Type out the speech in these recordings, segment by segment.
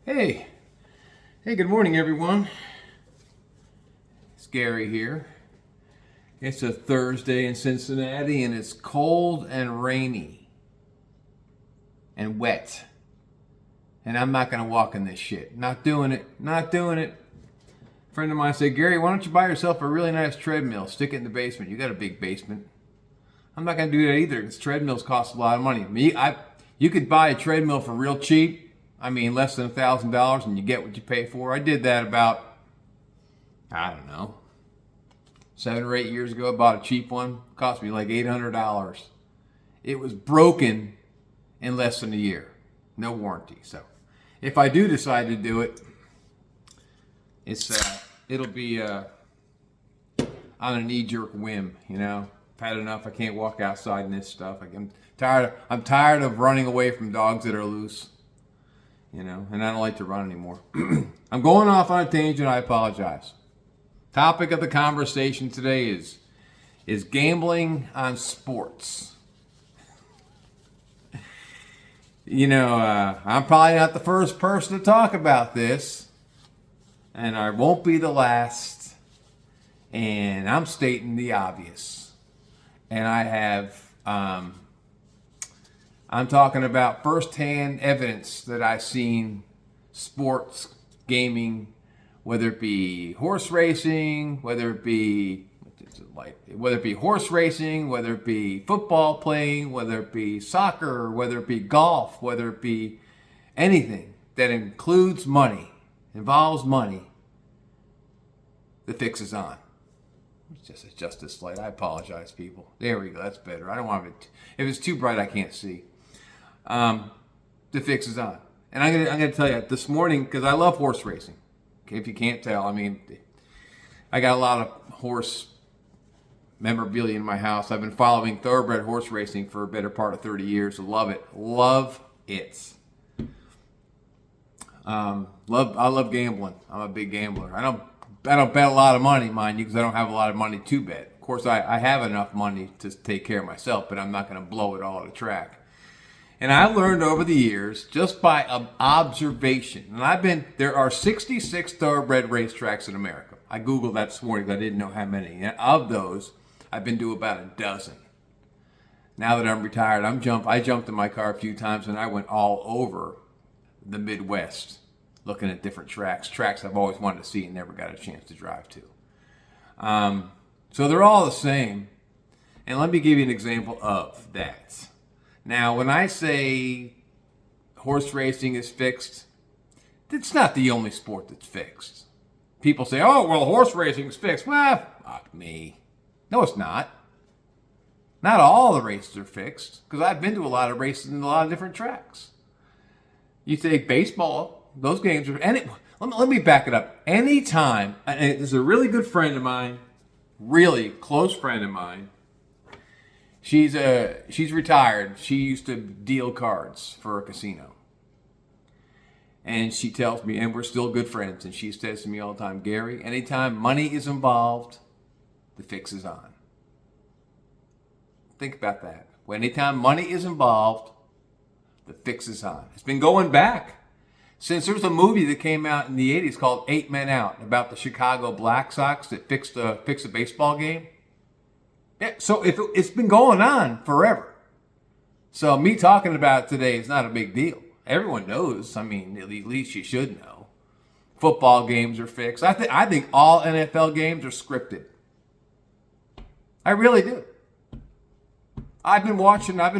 Hey, good morning, everyone. It's Gary here. It's a Thursday in Cincinnati, and it's cold and rainy and wet. And I'm not gonna walk in this shit. Not doing it. Not doing it. A friend of mine said, Gary, why don't you buy yourself a really nice treadmill? Stick it in the basement. You got a big basement. I'm not gonna do that either, because treadmills cost a lot of money. You could buy a treadmill for real cheap. I mean, less than $1,000, and you get what you pay for. I did that about, I don't know, 7 or 8 years ago. I bought a cheap one. It cost me like $800. It was broken in less than a year. No warranty. So if I do decide to do it, it'll be on a knee-jerk whim, you know. I've had enough. I can't walk outside in this stuff. I'm tired of running away from dogs that are loose. You know, and I don't like to run anymore. I'm going off on a tangent. I apologize. Topic of the conversation today is gambling on sports. You know, I'm probably not the first person to talk about this, and I won't be the last. And I'm stating the obvious. And I have I'm talking about firsthand evidence that I've seen sports gaming, whether it be horse racing, whether it be horse racing, whether it be football playing, whether it be soccer, whether it be golf, whether it be anything that includes money, involves money. The fix is on. Just adjust this light. I apologize, people. There we go. That's better. I don't want it. If it's too bright, I can't see. The fix is on, and I'm gonna tell you this morning, because I love horse racing. Okay, if you can't tell, I mean, I got a lot of horse memorabilia in my house. I've been following thoroughbred horse racing for a better part of 30 years. Love it. I love gambling. I'm a big gambler. I don't bet a lot of money, mind you, because I don't have a lot of money to bet. Of course, I have enough money to take care of myself, but I'm not going to blow it all at a track. And I've learned over the years, just by observation, and there are 66 thoroughbred racetracks in America. I Googled that this morning because I didn't know how many. And of those, I've been to about a dozen. Now that I'm retired, I jumped in my car a few times, and I went all over the Midwest looking at different tracks I've always wanted to see and never got a chance to drive to. So they're all the same. And let me give you an example of that. Now, when I say horse racing is fixed, it's not the only sport that's fixed. People say, oh, well, horse racing is fixed. Well, fuck me. No, it's not. Not all the races are fixed, because I've been to a lot of races in a lot of different tracks. You take baseball, those games are... Let me back it up. Anytime, and there's a really good friend of mine, really close friend of mine, she's retired. She used to deal cards for a casino. And she tells me, and we're still good friends, and she says to me all the time, Gary, anytime money is involved, the fix is on. Think about that. Anytime money is involved, the fix is on. It's been going back since there was a movie that came out in the 80s called 8 Men Out about the Chicago Black Sox that fixed a baseball game. Yeah, so it's been going on forever. So me talking about it today is not a big deal. Everyone knows. I mean, at least you should know. Football games are fixed. I think all NFL games are scripted. I really do. I've been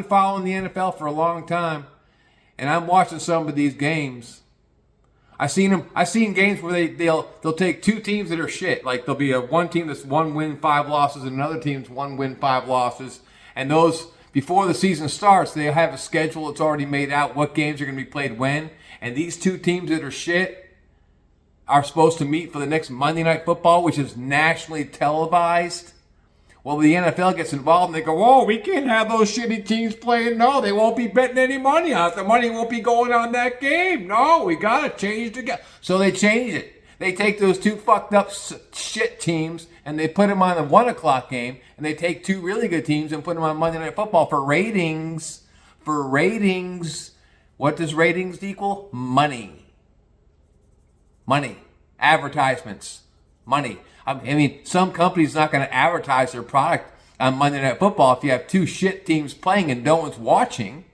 following the NFL for a long time, and I'm watching some of these games. I've seen games where they'll take two teams that are shit. Like there'll be one team that's 1 win, 5 losses, and another team's 1 win, 5 losses. And those, before the season starts, they have a schedule that's already made out what games are going to be played when. And these two teams that are shit are supposed to meet for the next Monday Night Football, which is nationally televised. Well, the NFL gets involved and they go, oh, we can't have those shitty teams playing. No, they won't be betting any money on it. The money won't be going on that game. No, we got to change the game. So they change it. They take those two fucked up shit teams and they put them on the 1 o'clock game, and they take two really good teams and put them on Monday Night Football for ratings. For ratings. What does ratings equal? Money. Money. Advertisements. Money. I mean, some companies not going to advertise their product on Monday Night Football if you have two shit teams playing and no one's watching.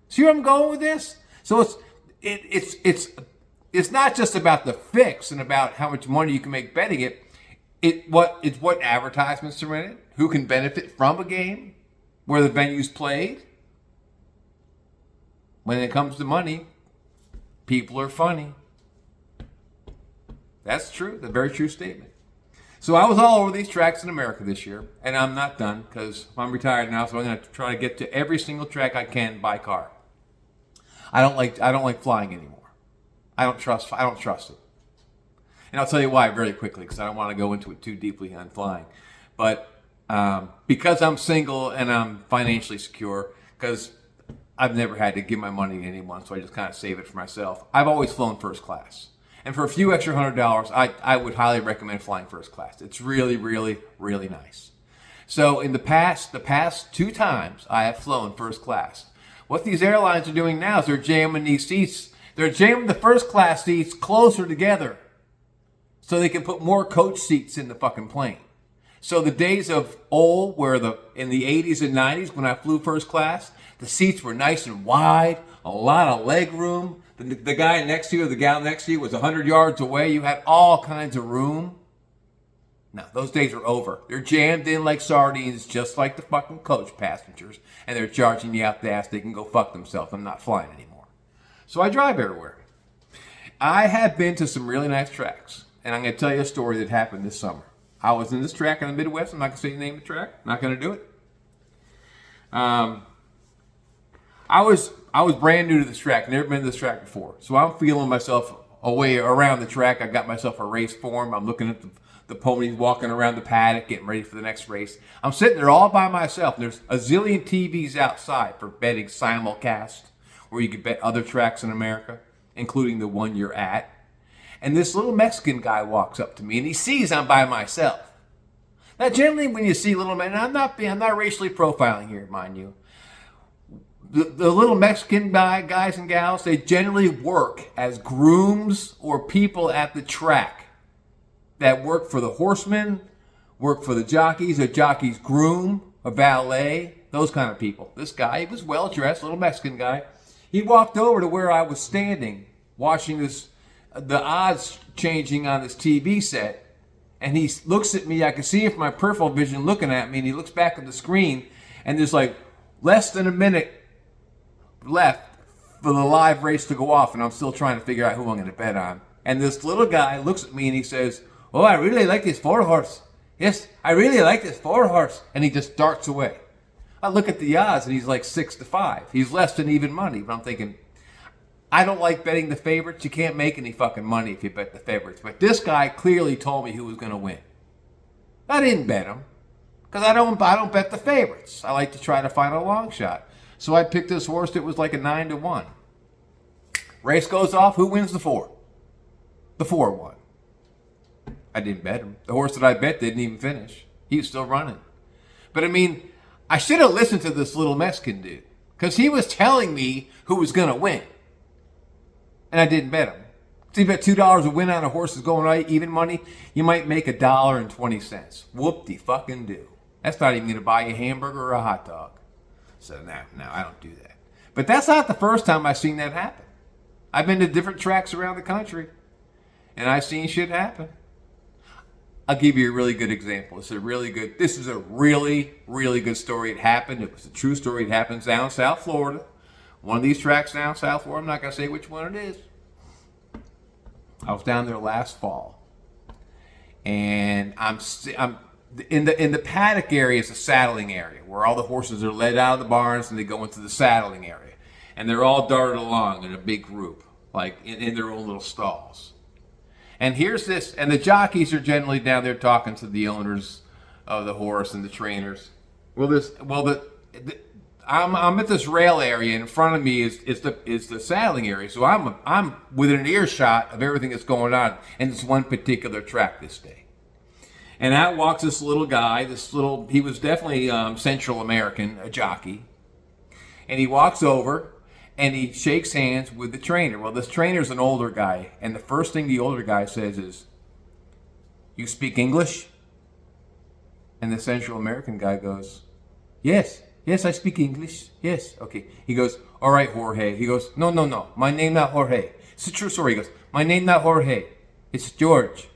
See where I'm going with this? So it's not just about the fix and about how much money you can make betting it. It's what advertisements are in it, who can benefit from a game, where the venue's played. When it comes to money, people are funny. That's true. That's a very true statement. So I was all over these tracks in America this year, and I'm not done because I'm retired now, so I'm going to try to get to every single track I can by car. I don't like flying anymore. I don't trust it. And I'll tell you why very quickly because I don't want to go into it too deeply on flying. But because I'm single and I'm financially secure, because I've never had to give my money to anyone, so I just kind of save it for myself. I've always flown first class. And for a few extra $100, I would highly recommend flying first class. It's really, really, really nice. So in the past 2 times I have flown first class, what these airlines are doing now is they're jamming these seats. They're jamming the first class seats closer together so they can put more coach seats in the fucking plane. So the days of old, where in the 80s and 90s when I flew first class, the seats were nice and wide, a lot of leg room. The guy next to you or the gal next to you was 100 yards away. You had all kinds of room. No, those days are over. They're jammed in like sardines, just like the fucking coach passengers, and they're charging you out the ass. They can go fuck themselves. I'm not flying anymore. So I drive everywhere. I have been to some really nice tracks, and I'm going to tell you a story that happened this summer. I was in this track in the Midwest. I'm not going to say the name of the track. I'm not going to do it. I was brand new to this track, never been to this track before. So I'm feeling myself away around the track. I got myself a race form. I'm looking at the ponies walking around the paddock, getting ready for the next race. I'm sitting there all by myself. And there's a zillion TVs outside for betting simulcast, where you can bet other tracks in America, including the one you're at. And this little Mexican guy walks up to me, and he sees I'm by myself. Now, generally, when you see little men, I'm not racially profiling here, mind you. The little Mexican guys and gals, they generally work as grooms or people at the track that work for the horsemen, work for the jockeys, a jockey's groom, a valet, those kind of people. This guy, he was well-dressed, little Mexican guy. He walked over to where I was standing, watching the odds changing on this TV set, and he looks at me. I can see it from my peripheral vision looking at me, and he looks back at the screen, and there's like less than a minute left for the live race to go off, and I'm still trying to figure out who I'm going to bet on. And this little guy looks at me and he says, "Oh, I really like this 4-horse. Yes, I really like this 4-horse." And he just darts away. I look at the odds and he's like 6-5. He's less than even money. But I'm thinking, I don't like betting the favorites. You can't make any fucking money if you bet the favorites. But this guy clearly told me who was going to win. I didn't bet him because I don't bet the favorites. I like to try to find a long shot. So I picked this horse that was like a 9-1. Race goes off. Who wins the 4? The 4 won. I didn't bet him. The horse that I bet didn't even finish. He was still running. But I mean, I should have listened to this little Mexican dude because he was telling me who was going to win. And I didn't bet him. So you bet $2 a win on a horse that's going right, even money, you might make $1.20. Whoop-de-fucking-do. That's not even going to buy you a hamburger or a hot dog. So no, I don't do that. But that's not the first time I've seen that happen. I've been to different tracks around the country, and I've seen shit happen. I'll give you a really good example. This is a really, really good story. It happened. It was a true story. It happens down in South Florida. One of these tracks down in South Florida. I'm not going to say which one it is. I was down there last fall, and I'm in the paddock area is a saddling area where all the horses are led out of the barns and they go into the saddling area, and they're all darted along in a big group, like in their own little stalls. And here's this, and the jockeys are generally down there talking to the owners of the horse and the trainers. I'm at this rail area. In front of me is the saddling area, so I'm within an earshot of everything that's going on in this one particular track this day. And out walks this little guy. He was definitely Central American, a jockey, and he walks over, and he shakes hands with the trainer. Well, this trainer's an older guy, and the first thing the older guy says is, "You speak English?" And the Central American guy goes, yes, I speak English. Yes, okay. He goes, "All right, Jorge." He goes, no, my name not Jorge. It's a true story. He goes, "My name not Jorge. It's George.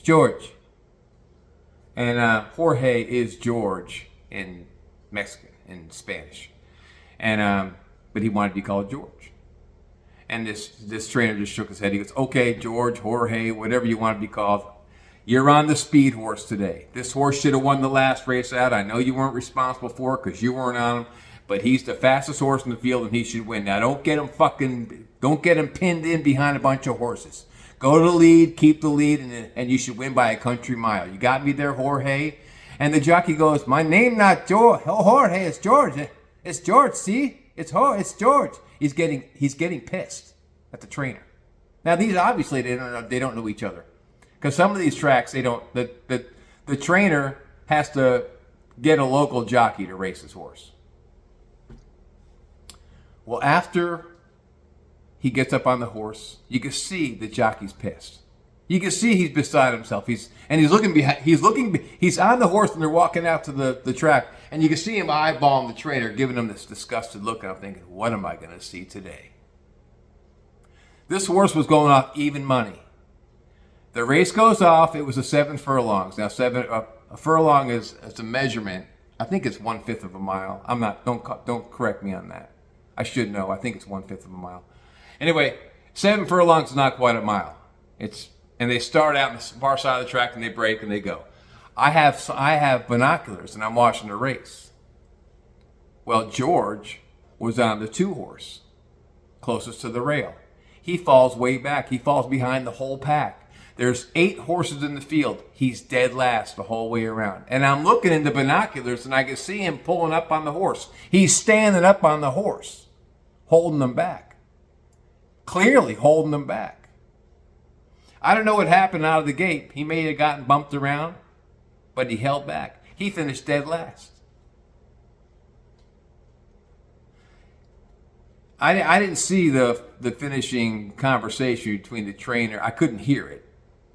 George." And Jorge is George in Mexican, in Spanish. And but he wanted to be called George. And this trainer just shook his head. He goes, "Okay, George, Jorge, whatever you want to be called. You're on the speed horse today. This horse should have won the last race out. I know you weren't responsible for it because you weren't on him, but he's the fastest horse in the field and he should win. Now don't get him pinned in behind a bunch of horses. Go to the lead, keep the lead, and you should win by a country mile. You got me there, Jorge?" And the jockey goes, "My name not Jorge, it's George. It's George, see? It's George." He's getting pissed at the trainer. Now these obviously they don't know each other. Because some of these tracks, they don't. The trainer has to get a local jockey to race his horse. Well, after he gets up on the horse, you can see the jockey's pissed. You can see he's beside himself. He's looking behind. He's on the horse, and they're walking out to the track, and you can see him eyeballing the trainer, giving him this disgusted look. And I'm thinking, what am I going to see today? This horse was going off even money. The race goes off. It was a 7 furlongs. Now, a furlong is a measurement. I think it's 1/5 of a mile. I'm not. Don't correct me on that. I should know. I think it's 1/5 of a mile. Anyway, 7 furlongs is not quite a mile. And they start out on the far side of the track and they break and they go. I have binoculars and I'm watching the race. Well, George was on the 2 horse, closest to the rail. He falls way back. He falls behind the whole pack. There's 8 horses in the field. He's dead last the whole way around. And I'm looking in the binoculars and I can see him pulling up on the horse. He's standing up on the horse, holding them back. Clearly holding them back. I don't know what happened out of the gate. He may have gotten bumped around, but he held back. He finished dead last. I didn't see the finishing conversation between the trainer. I couldn't hear it.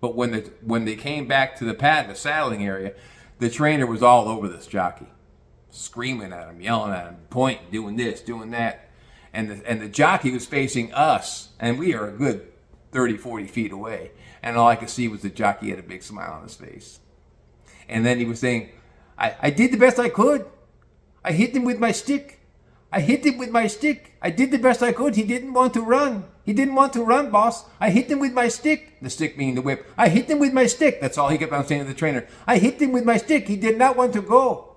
But when they came back to the saddling area, the trainer was all over this jockey, screaming at him, yelling at him, pointing, doing this, doing that. And the jockey was facing us, and we are a good 30, 40 feet away. And all I could see was the jockey had a big smile on his face. And then he was saying, I did the best I could. I hit him with my stick. I hit him with my stick. I did the best I could. He didn't want to run. He didn't want to run, boss. I hit him with my stick. The stick meaning the whip. I hit him with my stick. That's all he kept on saying to the trainer. I hit him with my stick. He did not want to go.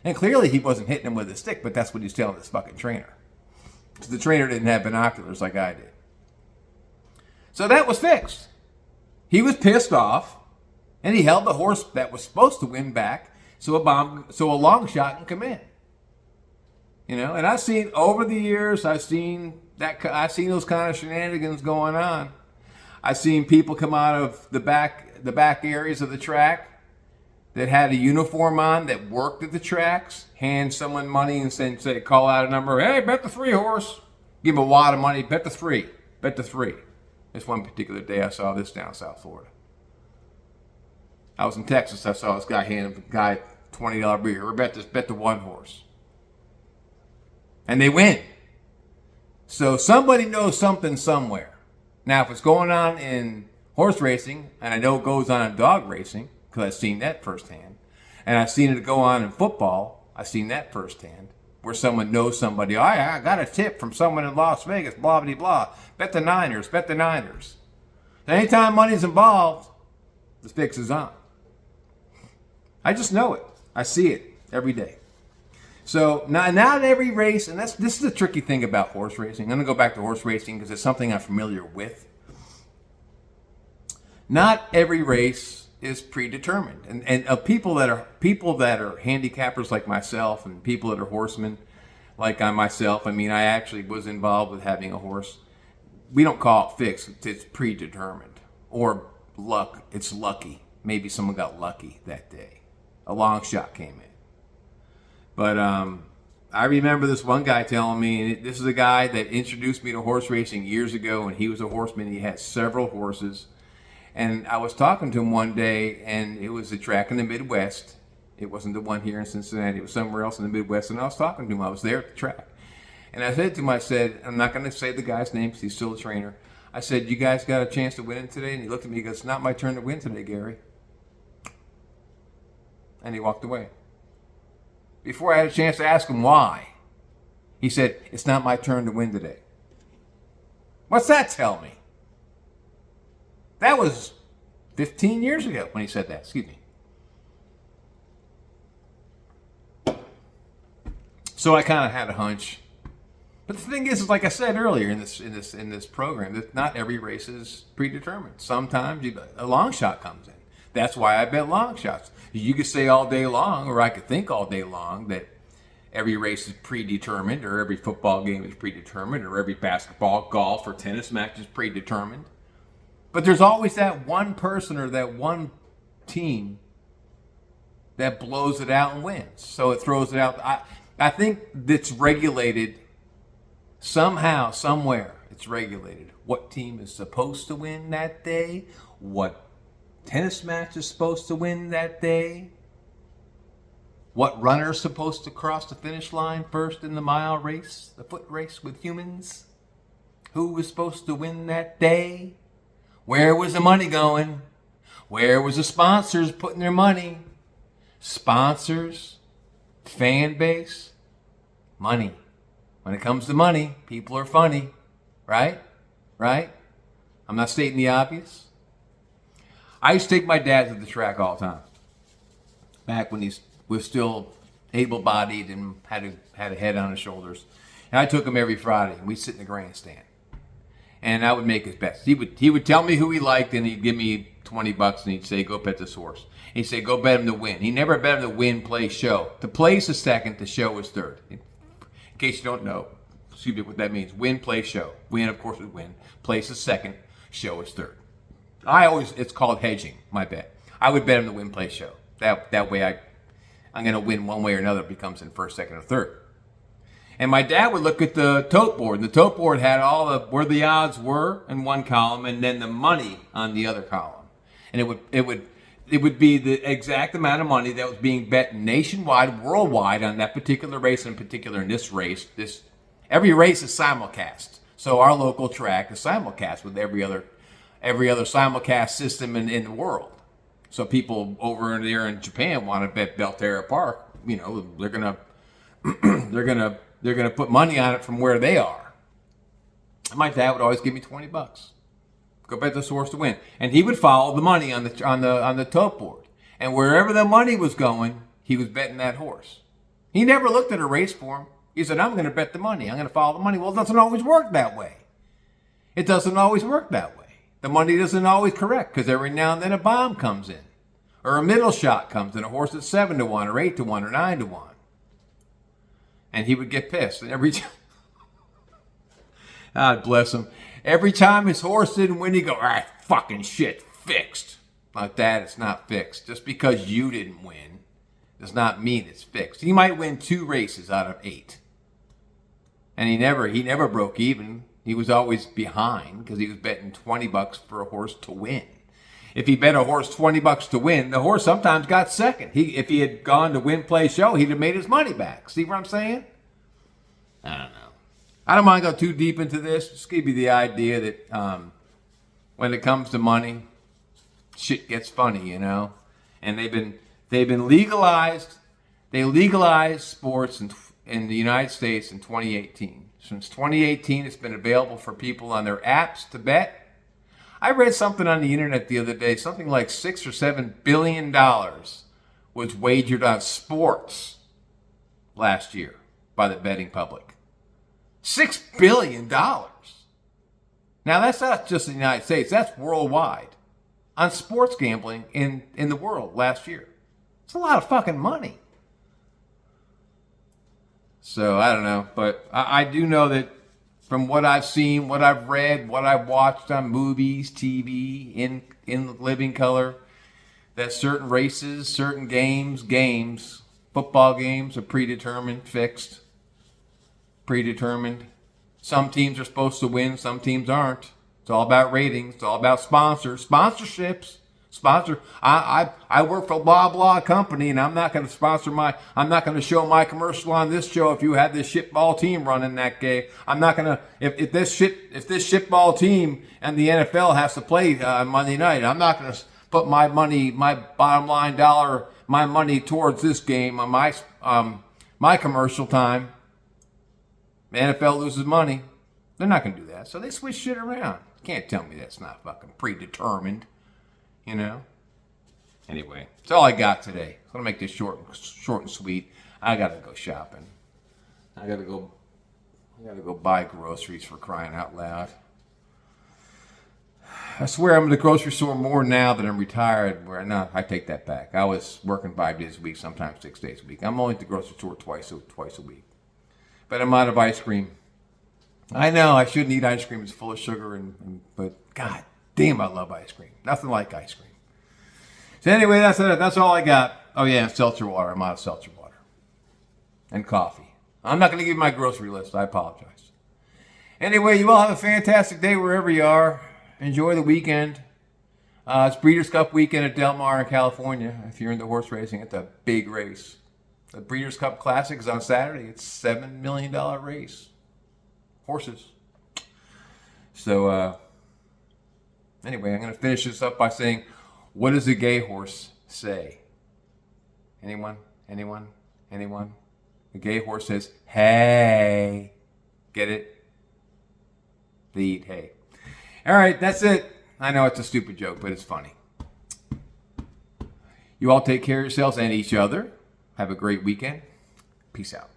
And clearly he wasn't hitting him with a stick, but that's what he's telling this fucking trainer. Because the trainer didn't have binoculars like I did. So that was fixed. He was pissed off, and he held the horse that was supposed to win back so a long shot can come in. You know, and I've seen over the years, I've seen those kind of shenanigans going on. I've seen people come out of the back areas of the track that had a uniform on that worked at the tracks, hand someone money and say call out a number. Hey, bet the 3 horse. Give him a wad of money. Bet the 3. Bet the 3. This one particular day, I saw this down South Florida. I was in Texas. I saw this guy hand a guy $20 beer. Or bet the 1 horse. And they win. So somebody knows something somewhere. Now, if it's going on in horse racing, and I know it goes on in dog racing, because I've seen that firsthand, and I've seen it go on in football, I've seen that firsthand, where someone knows somebody. I got a tip from someone in Las Vegas, blah, blah, blah. Bet the Niners, bet the Niners. Anytime money's involved, the fix is on. I just know it. I see it every day. So not every race, and this is the tricky thing about horse racing. I'm going to go back to horse racing because it's something I'm familiar with. Not every race is predetermined, and people that are handicappers like myself, and people that are horsemen like I myself. I mean, I actually was involved with having a horse. We don't call it fixed; it's predetermined or luck. It's lucky. Maybe someone got lucky that day. A long shot came in. But I remember this one guy telling me, and this is a guy that introduced me to horse racing years ago, and he was a horseman. He had several horses. And I was talking to him one day, and it was a track in the Midwest. It wasn't the one here in Cincinnati. It was somewhere else in the Midwest. And I was talking to him. I was there at the track. And I said to him, I said, I'm not going to say the guy's name because he's still a trainer. I said, you guys got a chance to win it today? And he looked at me and goes, it's not my turn to win today, Gary. And he walked away. Before I had a chance to ask him why, he said, it's not my turn to win today. What's that tell me? That was 15 years ago when he said that. Excuse me. So I kind of had a hunch. But the thing is, like I said earlier in this program, that not every race is predetermined. Sometimes a long shot comes in. That's why I bet long shots. You could say all day long, or I could think all day long, that every race is predetermined, or every football game is predetermined, or every basketball, golf, or tennis match is predetermined. But there's always that one person or that one team that blows it out and wins. So it throws it out. I think it's regulated somehow, somewhere. It's regulated. What team is supposed to win that day? What tennis match is supposed to win that day? What runner is supposed to cross the finish line first in the mile race, the foot race with humans? Who was supposed to win that day? Where was the money going? Where was the sponsors putting their money? Sponsors, fan base, money. When it comes to money, people are funny, right? Right? I'm not stating the obvious. I used to take my dad to the track all the time. Back when he was still able-bodied and had a head on his shoulders. And I took him every Friday, and we'd sit in the grandstand. And I would make his bets. He would tell me who he liked, and he'd give me $20, and he'd say, go bet this horse. He'd say, go bet him to win. He never bet him to win, play, show. To place is second, to show is third. In case you don't know, excuse me, what that means. Win, play, show. Win, of course, is win. Place is second, show is third. It's called hedging, my bet. I would bet him to win, play, show. That way I'm going to win one way or another. It becomes in first, second, or third. And my dad would look at the tote board. And the tote board had where the odds were in one column, and then the money on the other column. And it would be the exact amount of money that was being bet nationwide, worldwide on that particular race, in particular in this race. Every race is simulcast. So our local track is simulcast with every other simulcast system in the world. So people over there in Japan want to bet Belterra Park. You know, they're gonna put money on it from where they are. My dad would always give me $20. Go bet this horse to win, and he would follow the money on the tote board. And wherever the money was going, he was betting that horse. He never looked at a race form. He said, "I'm going to bet the money. I'm going to follow the money." Well, it doesn't always work that way. It doesn't always work that way. The money doesn't always correct, because every now and then a bomb comes in, or a middle shot comes in, a horse that's 7-1 or 8-1 or 9-1. And he would get pissed. And every time, God bless him, every time his horse didn't win, he'd go, fucking shit, fixed. Like that, it's not fixed. Just because you didn't win does not mean it's fixed. He might win 2 races out of 8. And he never broke even. He was always behind because he was betting $20 for a horse to win. If he bet a horse $20 to win, the horse sometimes got second. If he had gone to win, play, show, he'd have made his money back. See what I'm saying? I don't know. I don't mind going too deep into this. Just give you the idea that when it comes to money, shit gets funny, you know. And they've been legalized. They legalized sports in the United States in 2018. Since 2018, it's been available for people on their apps to bet. I read something on the internet the other day, something like $6 or $7 billion was wagered on sports last year by the betting public. $6 billion. Now, that's not just the United States, that's worldwide. On sports gambling in the world last year. It's a lot of fucking money. So, I don't know, but I do know that from what I've seen, what I've read, what I've watched on movies, TV, in living color, that certain races, certain games, football games are predetermined, fixed. predetermined. Some teams are supposed to win, some teams aren't. It's all about ratings. It's all about sponsors, sponsorships. I work for blah blah company, and I'm not going to I'm not going to show my commercial on this show if you had this shitball team running that game. I'm not going to if this shitball team and the NFL has to play on Monday night. I'm not going to put my bottom line dollar, my money towards this game on my commercial time. The NFL loses money. They're not going to do that. So they switch shit around. You can't tell me that's not fucking predetermined. You know? Anyway, that's all I got today. I'm going to make this short and sweet. I got to go shopping. I got to go buy groceries, for crying out loud. I swear I'm in the grocery store more now that I'm retired. No, I take that back. I was working 5 days a week, sometimes 6 days a week. I'm only at the grocery store twice a week. But I'm out of ice cream. I know I shouldn't eat ice cream. It's full of sugar, but god damn, I love ice cream. Nothing like ice cream. So anyway, that's it. That's all I got. Oh yeah, and seltzer water. I'm out of seltzer water. And coffee. I'm not going to give you my grocery list. I apologize. Anyway, you all have a fantastic day wherever you are. Enjoy the weekend. It's Breeders' Cup weekend at Del Mar in California. If you're into horse racing, it's a big race. The Breeders' Cup Classic is on Saturday. It's a $7 million race. Horses. So, anyway, I'm going to finish this up by saying, what does a gay horse say? Anyone? A gay horse says, hey. Get it? They eat hay. All right, that's it. I know it's a stupid joke, but it's funny. You all take care of yourselves and each other. Have a great weekend. Peace out.